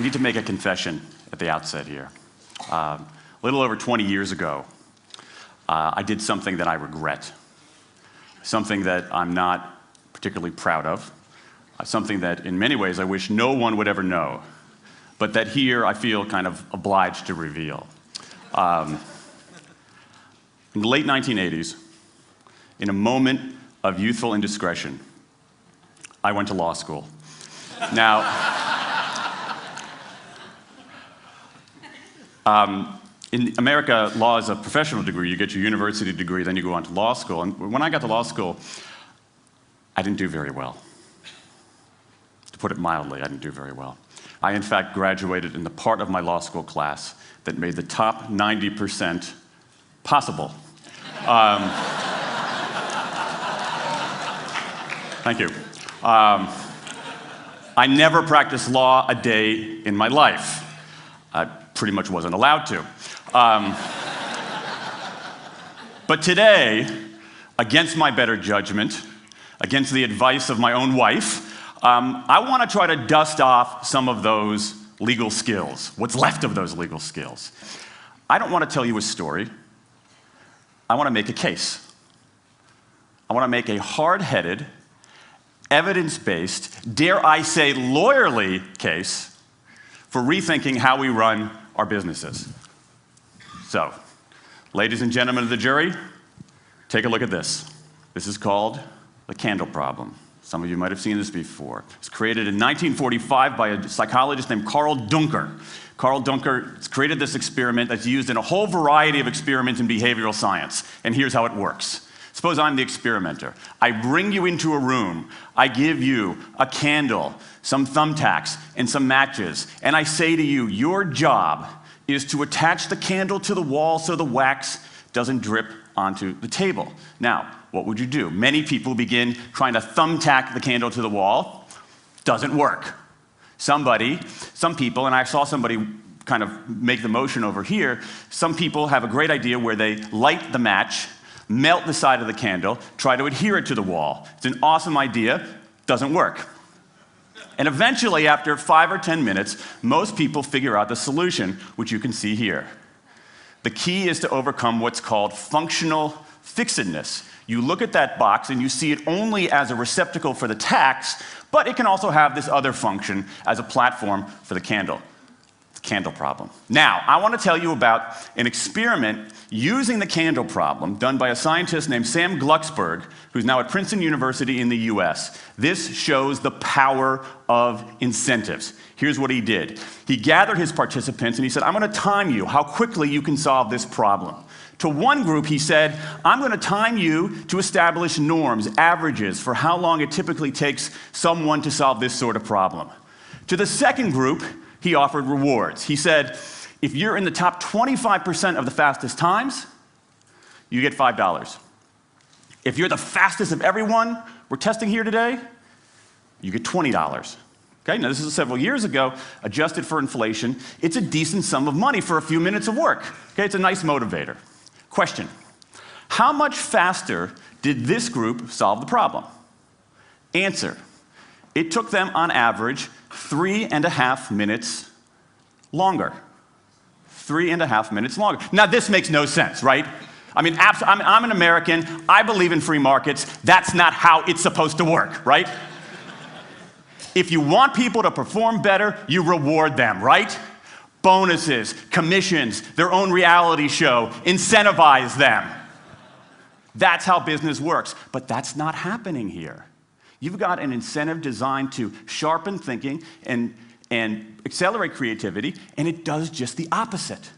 I need to make a confession at the outset here. A little over 20 years ago, I did something that I regret, something that I'm not particularly proud of, something that in many ways I wish no one would ever know, but that here I feel kind of obliged to reveal. In the late 1980s, in a moment of youthful indiscretion, I went to law school. Now, in America, law is a professional degree. You get your university degree, then you go on to law school. And when I got to law school, I didn't do very well. To put it mildly, I didn't do very well. I, in fact, graduated in the part of my law school class that made the top 90% possible. Thank you. I never practiced law a day in my life. I pretty much wasn't allowed to. But today, against my better judgment, against the advice of my own wife, I want to try to dust off some of those legal skills, what's left of those legal skills. I don't want to tell you a story. I want to make a case. I want to make a hard-headed, evidence-based, dare I say lawyerly case for rethinking how we run our businesses. So, ladies and gentlemen of the jury, take a look at this. This is called the candle problem. Some of you might have seen this before. It was created in 1945 by a psychologist named Carl Duncker. Carl Duncker has created this experiment that's used in a whole variety of experiments in behavioral science. And here's how it works. Suppose I'm the experimenter. I bring you into a room. I give you a candle, some thumbtacks, and some matches. And I say to you, your job is to attach the candle to the wall so the wax doesn't drip onto the table. Now, what would you do? Many people begin trying to thumbtack the candle to the wall. Doesn't work. Some people, and I saw somebody kind of make the motion over here, some people have a great idea where they light the match, melt the side of the candle, try to adhere it to the wall. It's an awesome idea, doesn't work. And eventually, after 5 or 10 minutes, most people figure out the solution, which you can see here. The key is to overcome what's called functional fixedness. You look at that box and you see it only as a receptacle for the tacks, but it can also have this other function as a platform for the candle. The candle problem. Now, I want to tell you about an experiment using the candle problem done by a scientist named Sam Glucksberg, who's now at Princeton University in the US. This shows the power of incentives. Here's what he did. He gathered his participants and he said, I'm going to time you how quickly you can solve this problem. To one group, he said, I'm going to time you to establish norms, averages, for how long it typically takes someone to solve this sort of problem. To the second group, he offered rewards. He said, if you're in the top 25% of the fastest times, you get $5. If you're the fastest of everyone we're testing here today, you get $20. Okay, now this is several years ago, adjusted for inflation. It's a decent sum of money for a few minutes of work. Okay, it's a nice motivator. Question, how much faster did this group solve the problem? Answer, it took them on average 3.5 minutes longer. 3.5 minutes longer. Now this makes no sense, right? I mean, I'm an American, I believe in free markets, that's not how it's supposed to work, right? If you want people to perform better, you reward them, right? Bonuses, commissions, their own reality show, incentivize them. That's how business works, but that's not happening here. You've got an incentive designed to sharpen thinking and accelerate creativity, and it does just the opposite.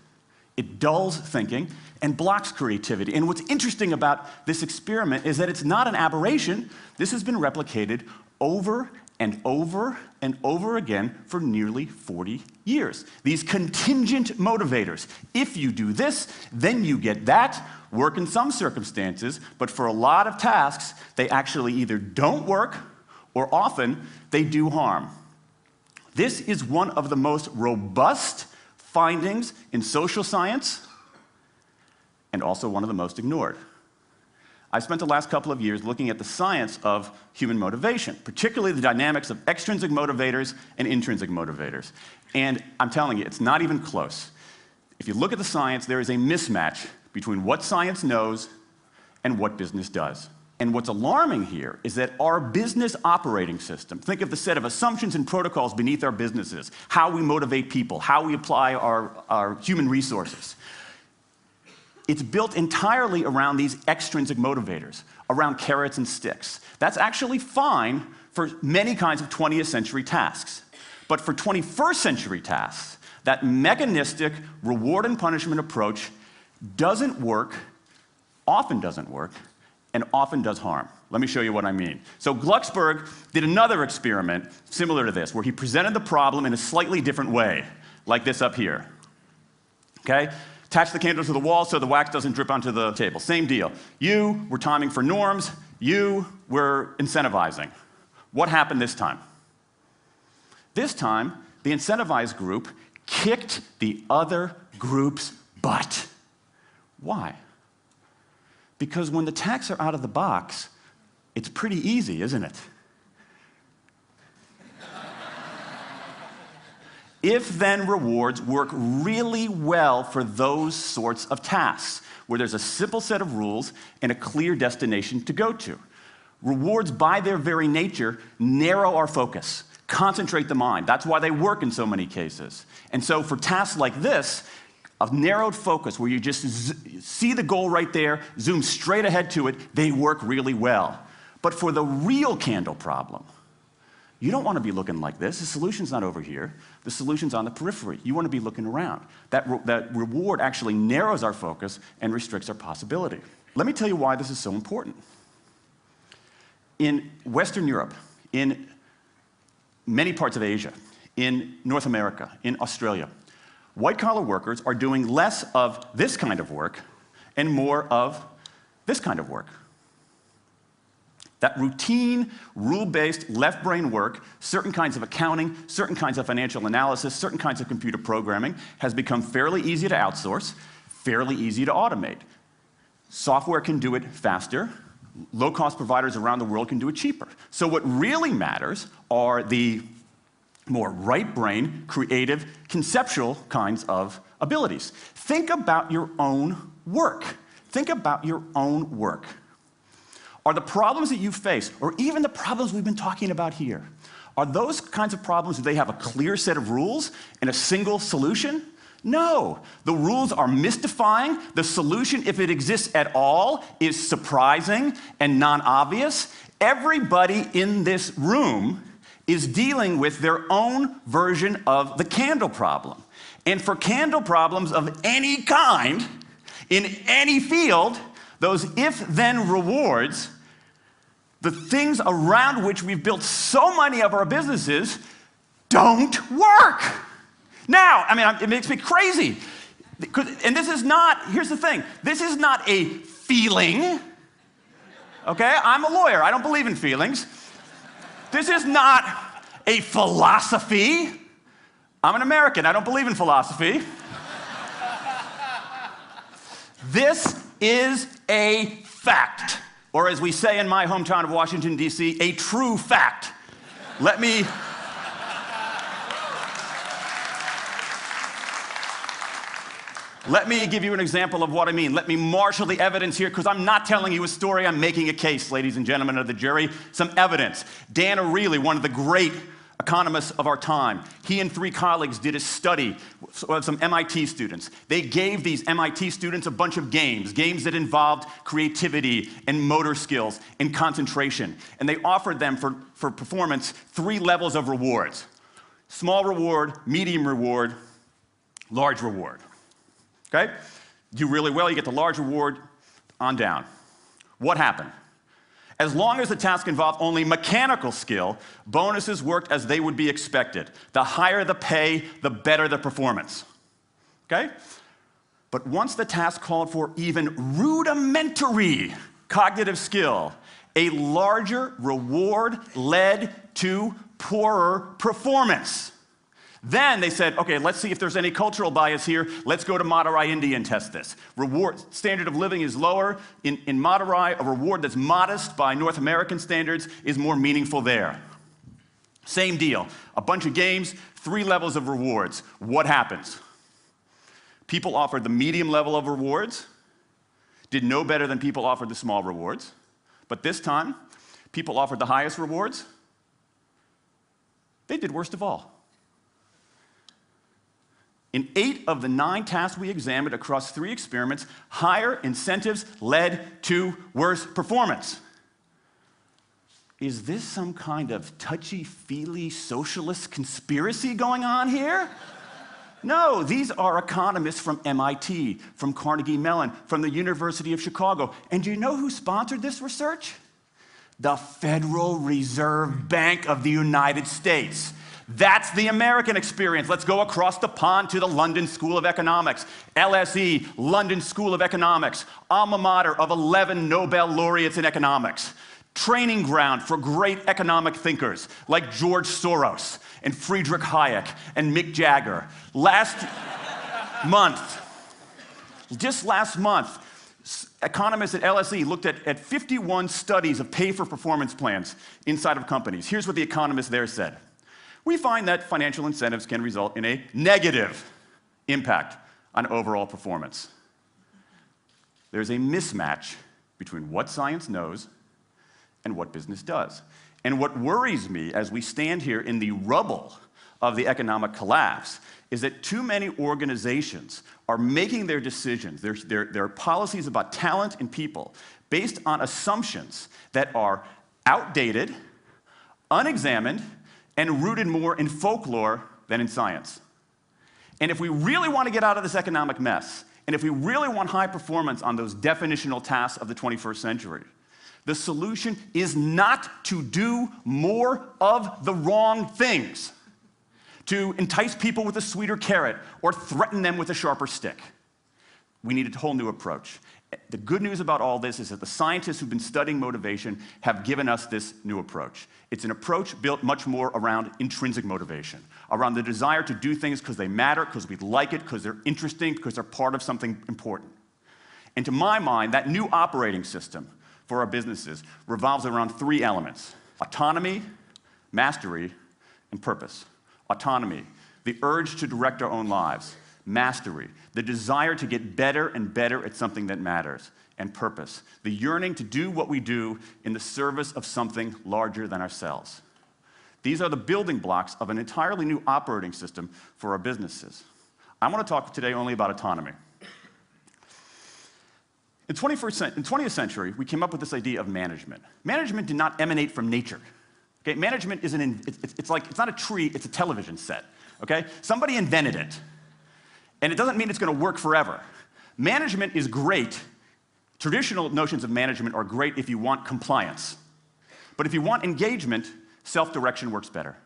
It dulls thinking and blocks creativity. And what's interesting about this experiment is that it's not an aberration. This has been replicated over and over and over again for nearly 40 years. These contingent motivators. If you do this, then you get that. Work in some circumstances, but for a lot of tasks, they actually either don't work or often they do harm. This is one of the most robust findings in social science and also one of the most ignored. I spent the last couple of years looking at the science of human motivation, particularly the dynamics of extrinsic motivators and intrinsic motivators. And I'm telling you, it's not even close. If you look at the science, there is a mismatch between what science knows and what business does. And what's alarming here is that our business operating system, think of the set of assumptions and protocols beneath our businesses, how we motivate people, how we apply our human resources. It's built entirely around these extrinsic motivators, around carrots and sticks. That's actually fine for many kinds of 20th century tasks. But for 21st century tasks, that mechanistic reward and punishment approach doesn't work, often doesn't work, and often does harm. Let me show you what I mean. So Glucksberg did another experiment similar to this, where he presented the problem in a slightly different way, like this up here. Okay? Attach the candle to the wall so the wax doesn't drip onto the table. Same deal. You were timing for norms. You were incentivizing. What happened this time? This time, the incentivized group kicked the other group's butt. Why? Because when the tasks are out of the box, it's pretty easy, isn't it? If-then rewards work really well for those sorts of tasks, where there's a simple set of rules and a clear destination to go to. Rewards, by their very nature, narrow our focus, concentrate the mind. That's why they work in so many cases. And so for tasks like this, a narrowed focus where you just see the goal right there, zoom straight ahead to it, they work really well. But for the real candle problem, you don't want to be looking like this. The solution's not over here. The solution's on the periphery. You want to be looking around. That reward actually narrows our focus and restricts our possibility. Let me tell you why this is so important. In Western Europe, in many parts of Asia, in North America, in Australia, white-collar workers are doing less of this kind of work and more of this kind of work. That routine, rule-based, left-brain work, certain kinds of accounting, certain kinds of financial analysis, certain kinds of computer programming has become fairly easy to outsource, fairly easy to automate. Software can do it faster. Low-cost providers around the world can do it cheaper. So what really matters are the more right-brain, creative, conceptual kinds of abilities. Think about your own work. Think about your own work. Are the problems that you face, or even the problems we've been talking about here, are those kinds of problems, do they have a clear set of rules and a single solution? No. The rules are mystifying. The solution, if it exists at all, is surprising and non-obvious. Everybody in this room is dealing with their own version of the candle problem. And for candle problems of any kind, in any field, those if-then rewards, the things around which we've built so many of our businesses, don't work. Now, I mean, it makes me crazy. And this is not, here's the thing, this is not a feeling. Okay, I'm a lawyer, I don't believe in feelings. This is not a philosophy. I'm an American, I don't believe in philosophy. This is a fact, or as we say in my hometown of Washington, D.C., a true fact. Let me give you an example of what I mean. Let me marshal the evidence here, because I'm not telling you a story, I'm making a case, ladies and gentlemen of the jury. Some evidence. Dan Ariely, one of the great economists of our time, he and 3 colleagues did a study with some MIT students. They gave these MIT students a bunch of games that involved creativity and motor skills and concentration. And they offered them for performance 3 levels of rewards. Small reward, medium reward, large reward. Okay? Do really well, you get the large reward, on down. What happened? As long as the task involved only mechanical skill, bonuses worked as they would be expected. The higher the pay, the better the performance. Okay? But once the task called for even rudimentary cognitive skill, a larger reward led to poorer performance. Then they said, okay, let's see if there's any cultural bias here. Let's go to Madurai, India and test this. Standard of living is lower. In Madurai, a reward that's modest by North American standards is more meaningful there. Same deal. A bunch of games, 3 levels of rewards. What happens? People offered the medium level of rewards, did no better than people offered the small rewards. But this time, people offered the highest rewards. They did worst of all. In 8 of the 9 tasks we examined across 3 experiments, higher incentives led to worse performance. Is this some kind of touchy-feely socialist conspiracy going on here? No, these are economists from MIT, from Carnegie Mellon, from the University of Chicago. And do you know who sponsored this research? The Federal Reserve Bank of the United States. That's the American experience. Let's go across the pond to the London School of Economics. LSE, London School of Economics, alma mater of 11 Nobel laureates in economics. Training ground for great economic thinkers like George Soros and Friedrich Hayek and Mick Jagger. Just last month, economists at LSE looked at 51 studies of pay-for-performance plans inside of companies. Here's what the economists there said. We find that financial incentives can result in a negative impact on overall performance. There's a mismatch between what science knows and what business does. And what worries me as we stand here in the rubble of the economic collapse is that too many organizations are making their decisions, their policies about talent and people, based on assumptions that are outdated, unexamined, and rooted more in folklore than in science. And if we really want to get out of this economic mess, and if we really want high performance on those definitional tasks of the 21st century, the solution is not to do more of the wrong things, to entice people with a sweeter carrot or threaten them with a sharper stick. We need a whole new approach. The good news about all this is that the scientists who've been studying motivation have given us this new approach. It's an approach built much more around intrinsic motivation, around the desire to do things because they matter, because we like it, because they're interesting, because they're part of something important. And to my mind, that new operating system for our businesses revolves around 3 elements: autonomy, mastery, and purpose. Autonomy, the urge to direct our own lives. Mastery, the desire to get better and better at something that matters. And purpose, the yearning to do what we do in the service of something larger than ourselves. These are the building blocks of an entirely new operating system for our businesses. I want to talk today only about autonomy. In the 20th century, we came up with this idea of management. Management did not emanate from nature. Okay? Management isn't, it's not a tree, it's a television set. Okay? Somebody invented it. And it doesn't mean it's going to work forever. Management is great. Traditional notions of management are great if you want compliance. But if you want engagement, self-direction works better.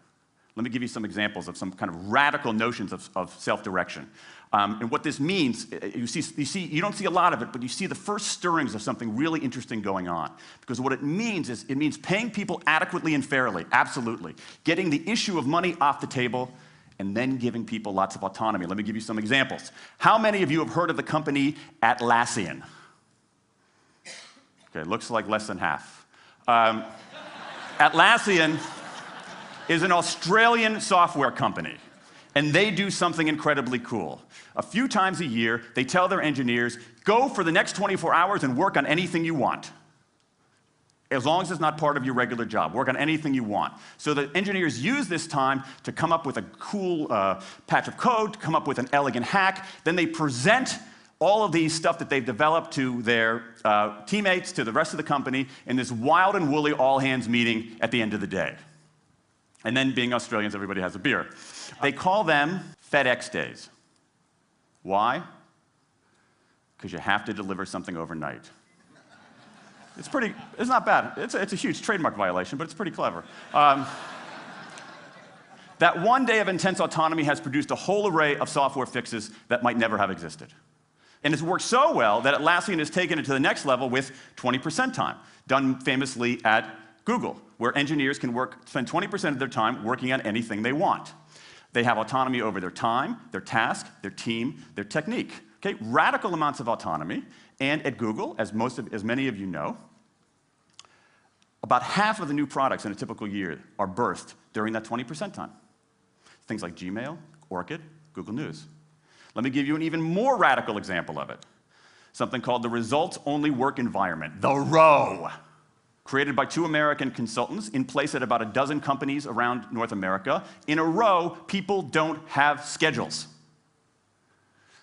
Let me give you some examples of some kind of radical notions of self-direction. And what this means, you don't see a lot of it, but you see the first stirrings of something really interesting going on. Because what it means is, it means paying people adequately and fairly, absolutely. Getting the issue of money off the table, and then giving people lots of autonomy. Let me give you some examples. How many of you have heard of the company Atlassian? Okay, looks like less than half. Atlassian is an Australian software company, and they do something incredibly cool. A few times a year, they tell their engineers, go for the next 24 hours and work on anything you want. As long as it's not part of your regular job. Work on anything you want. So the engineers use this time to come up with a cool patch of code, to come up with an elegant hack. Then they present all of these stuff that they've developed to their teammates, to the rest of the company, in this wild and woolly all-hands meeting at the end of the day. And then, being Australians, everybody has a beer. They call them FedEx days. Why? Because you have to deliver something overnight. It's not bad. It's a huge trademark violation, but it's pretty clever. That one day of intense autonomy has produced a whole array of software fixes that might never have existed. And it's worked so well that Atlassian has taken it to the next level with 20% time, done famously at Google, where engineers can spend 20% of their time working on anything they want. They have autonomy over their time, their task, their team, their technique. Okay? Radical amounts of autonomy. And at Google, as many of you know, about half of the new products in a typical year are birthed during that 20% time. Things like Gmail, Orchid, Google News. Let me give you an even more radical example of it. Something called the results-only work environment, the ROW, created by 2 American consultants in place at about a dozen companies around North America. In a ROW, people don't have schedules.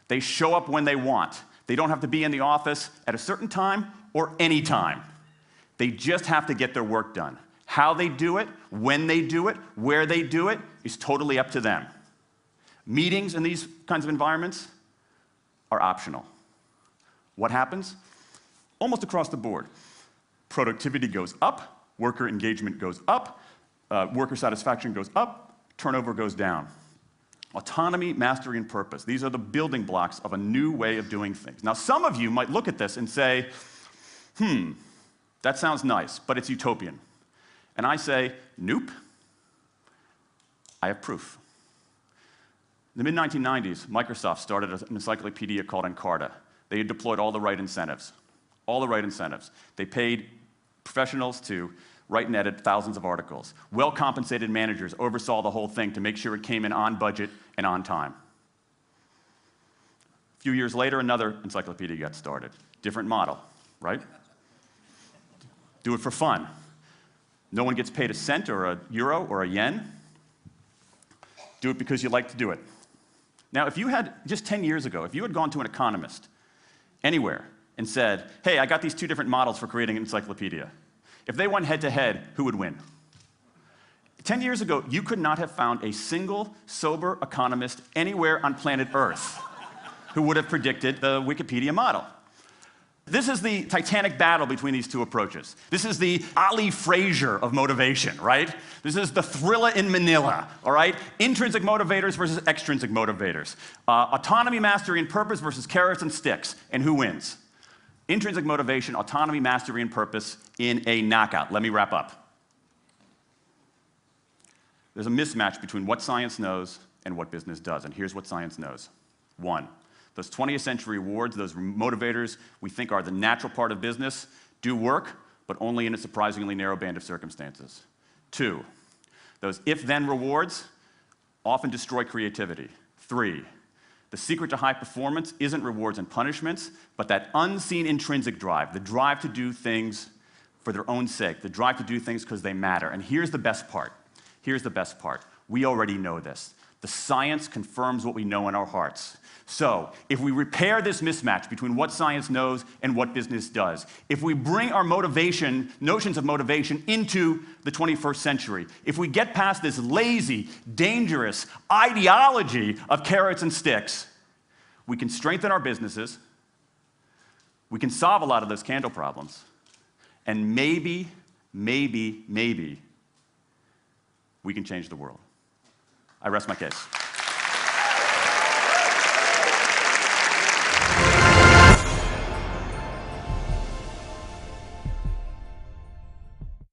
They show up when they want. They don't have to be in the office at a certain time or any time. They just have to get their work done. How they do it, when they do it, where they do it, is totally up to them. Meetings in these kinds of environments are optional. What happens? Almost across the board. Productivity goes up, worker engagement goes up, worker satisfaction goes up, turnover goes down. Autonomy, mastery, and purpose. These are the building blocks of a new way of doing things. Now, some of you might look at this and say, that sounds nice, but it's utopian. And I say, nope. I have proof. In the mid-1990s, Microsoft started an encyclopedia called Encarta. They had deployed all the right incentives. All the right incentives. They paid professionals to write and edit thousands of articles. Well-compensated managers oversaw the whole thing to make sure it came in on budget and on time. A few years later, another encyclopedia got started. Different model, right? Do it for fun. No one gets paid a cent or a euro or a yen. Do it because you like to do it. Now, if you had, just 10 years ago, if you had gone to an economist anywhere and said, hey, I got these 2 different models for creating an encyclopedia. If they went head-to-head, who would win? 10 years ago, you could not have found a single sober economist anywhere on planet Earth who would have predicted the Wikipedia model. This is the titanic battle between these 2 approaches. This is the Ali Frazier of motivation, right? This is the Thriller in Manila, all right? Intrinsic motivators versus extrinsic motivators. Autonomy, mastery, and purpose versus carrots and sticks. And who wins? Intrinsic motivation, autonomy, mastery, and purpose in a knockout. Let me wrap up. There's a mismatch between what science knows and what business does, and here's what science knows. 1, those 20th century rewards, those motivators we think are the natural part of business, do work, but only in a surprisingly narrow band of circumstances. 2, those if-then rewards often destroy creativity. 3, the secret to high performance isn't rewards and punishments, but that unseen intrinsic drive, the drive to do things for their own sake, the drive to do things because they matter. And here's the best part. Here's the best part. We already know this. The science confirms what we know in our hearts. So, if we repair this mismatch between what science knows and what business does, if we bring our motivation, notions of motivation into the 21st century, if we get past this lazy, dangerous ideology of carrots and sticks, we can strengthen our businesses, we can solve a lot of those candle problems, and maybe, we can change the world. I rest my case.